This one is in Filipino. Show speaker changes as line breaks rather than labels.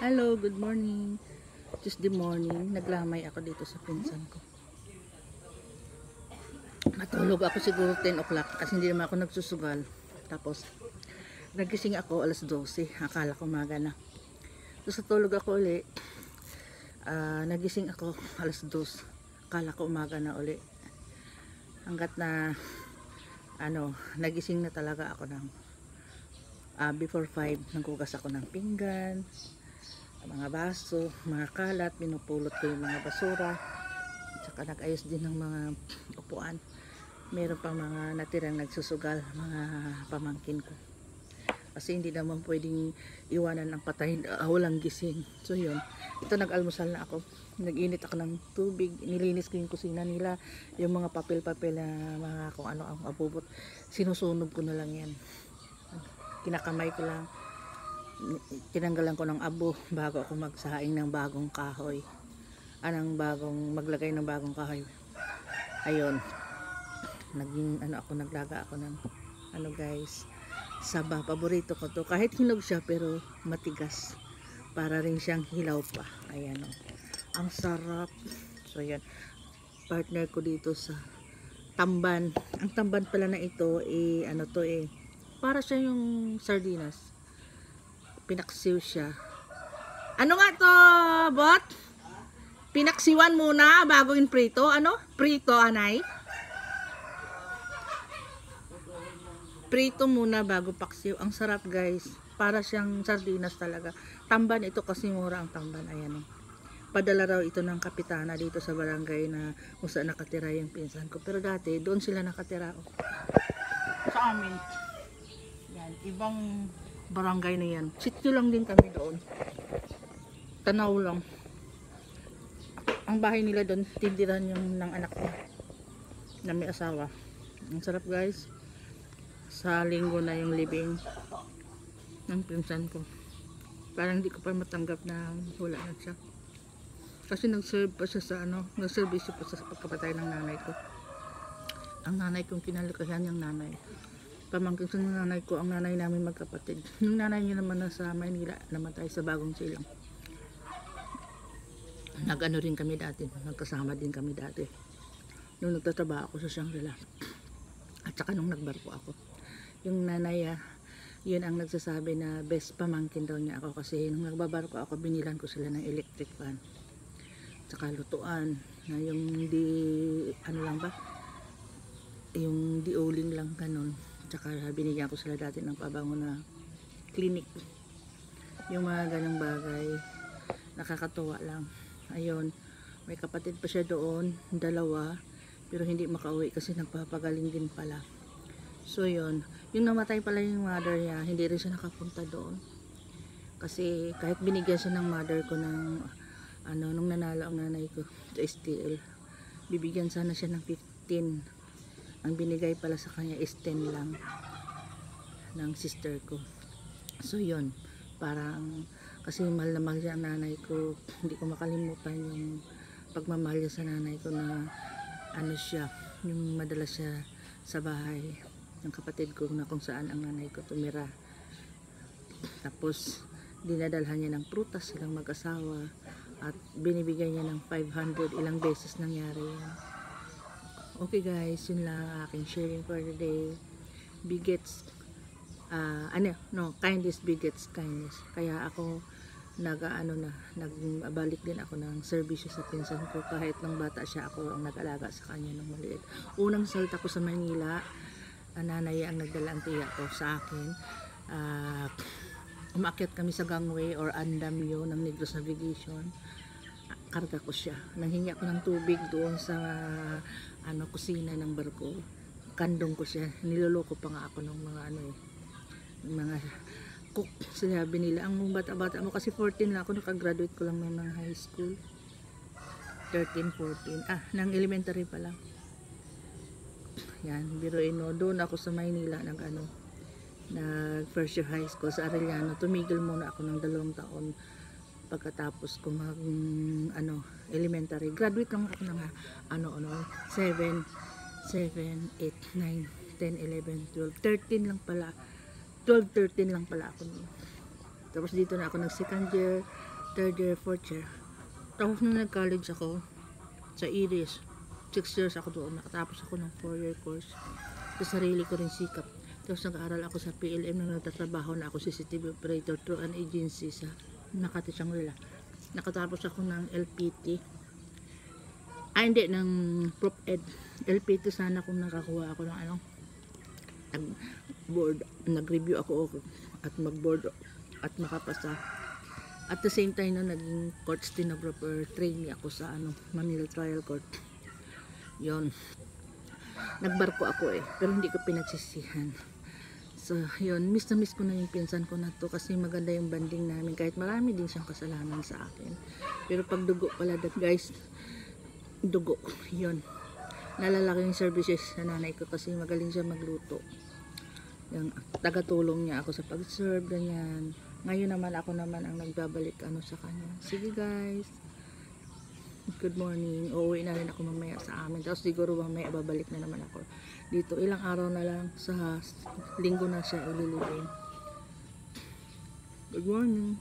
Hello, good morning. Tuesday morning, naglamay ako dito sa pinsan ko. Natulog ako siguro 10 o'clock kasi hindi naman ako nagsusugal. Tapos, nagising ako alas 12. Akala ko umaga na. So, sa tulog ako uli, nagising ako alas 2. Akala ko umaga na uli. Hanggat na, nagising na talaga ako ng before 5, naghugas ako ng pinggan, mga baso, mga kalat, pinupulot ko yung mga basura, saka nag-ayos din ng mga upuan. Meron pang mga natirang nagsusugal, mga pamangkin ko. Kasi hindi naman pwedeng iwanan ng patay, walang gising. So yun, ito nag-almusal na ako. Nag-init ako ng tubig, nilinis ko yung kusina nila, yung mga papel-papel na mga kung ano ang abubot, sinusunog ko na lang yan. Kinakamay ko lang, tinanggalan ko ng abo bago ako magsaing ng bagong kahoy. Maglagay ng bagong kahoy. Ayun, naglaga ako ng guys, saba. Paborito ko to, kahit hinog siya pero matigas, para rin siyang hilaw pa. Ayan o, ang sarap. So yan, partner ko dito sa tamban. Ang tamban pala na ito para siya yung sardinas, pinaksiw siya. Ano nga to, bot? Pinaksiwan muna bago in prito. Prito, anay? Prito muna bago paksiw. Ang sarap, guys. Para siyang sardinas talaga. Tamban ito kasi mura ang tamban. Ayan o. Padala raw ito ng kapitana dito sa barangay na kung saan nakatira yung pinsan ko. Pero dati, doon sila nakatira. Sa amin. Yan, ibang barangay na yan. Sityo lang din kami doon. Tanaw lang. Ang bahay nila doon, tindiran yung ng anak niya na may asawa. Ang sarap, guys. Sa linggo na yung living ng pinsan ko. Parang hindi ko pa matanggap na wala na siya. Kasi nag-serve pa siya sa nag-service pa sa pagkapatay ng nanay ko. Ang nanay kong kinalakahan yung nanay. Pamangkin sa nanay ko, ang nanay namin magkapatid. Yung nanay niya naman nasa Maynila, namatay sa Bagong Silang. Nag-ano rin kami dati, nagkasama din kami dati. Nung nagtatrabaho ako sa Shangri-La. At saka nung nagbarko ako. Yung nanay, yun ang nagsasabi na best pamangkin daw niya ako. Kasi nung nagbabarko ako, binilan ko sila ng electric fan. At saka lutuan, na yung yung di-uling lang ganun. Tsaka binigyan ko sila dati ng pabango na clinic. Yung mga ganong bagay, nakakatuwa lang. Ayun, may kapatid pa siya doon, 2, pero hindi makauwi kasi nagpapagaling din pala. So yun, yung namatay pala yung mother niya, hindi rin siya nakapunta doon. Kasi kahit binigyan siya ng mother ko ng nung nanalo ang nanay ko sa STL, bibigyan sana siya ng 15. Ang binigay pala sa kanya is 10 lang ng sister ko. So yun, parang kasi mahal na mahal siya ang nanay ko. Hindi ko makalimutan yung pagmamahal niya sa nanay ko na yung madala siya sa bahay ng kapatid ko na kung saan ang nanay ko tumira. Tapos dinadalhan niya ng prutas silang mag-asawa at binibigyan niya ng 500. Ilang beses nangyari yan. Okay guys, yun lang aking sharing for the day. Kindness begets kindness. Kaya ako nagbalik din ako ng serbisyo sa pinsan ko. Kahit nung bata siya, ako ang nag-alaga sa kanya nung maliit. Unang salta ko sa Manila, nanay ang nagdala ang tiya ko sa akin. Umakyat kami sa gangway or andamyo ng Negros Navigation. Karga ko siya. Nanghingi ako ng tubig doon sa kusina ng barko. Kandong ko siya. Niloloko pa nga ako ng mga cook. Sinabi nila, ang bata-bata mo, kasi 14 lang ako, nakagraduate ko lang ng mga high school. 13, 14. Ng elementary pa lang. Yan, biruin mo. Doon ako sa Maynila nag first year high school sa Arellano. Tumigil muna ako ng 2 taon pagkatapos ko elementary. Graduate lang ako ng 7, 8, 9, 10, 11, 12, 13 lang pala. 12, 13 lang pala ako noon. Tapos dito na ako nag second year, third year, fourth year. Tapos nung nag-college ako sa Iris, 6 years ako doon. Nakatapos ako ng 4-year course. Sa sarili ko rin sikap. Tapos nag-aaral ako sa PLM na nagtatrabaho na ako CCTV operator through an agency sa Makati, Shangri-La. Nakatapos ako ng LPT. Hindi, ng Prop Ed. LPT sana kung nakakuha ako ng board, nag-review ako at mag-board at makapasa. At the same time na naging court stenographer, trainee ako sa Manila Trial Court. Yon. Nagbarko ako pero hindi ko pinagsisihan. So, yun, miss na miss ko na yung pinsan ko na to kasi maganda yung banding namin kahit marami din siyang kasalanan sa akin. Pero pag dugo pala guys, dugo, yun. Nalalaki yung services sa nanay ko kasi magaling siya magluto. Yung tagatulong niya ako sa pag-serve, ganyan. Ngayon naman ako naman ang nagbabalik sa kanya. Sige guys, good morning. Uuwi na rin ako mamaya sa amin. Tapos siguro mamaya babalik na naman ako dito. Ilang araw na lang, sa linggo na siya ililibing. Good morning.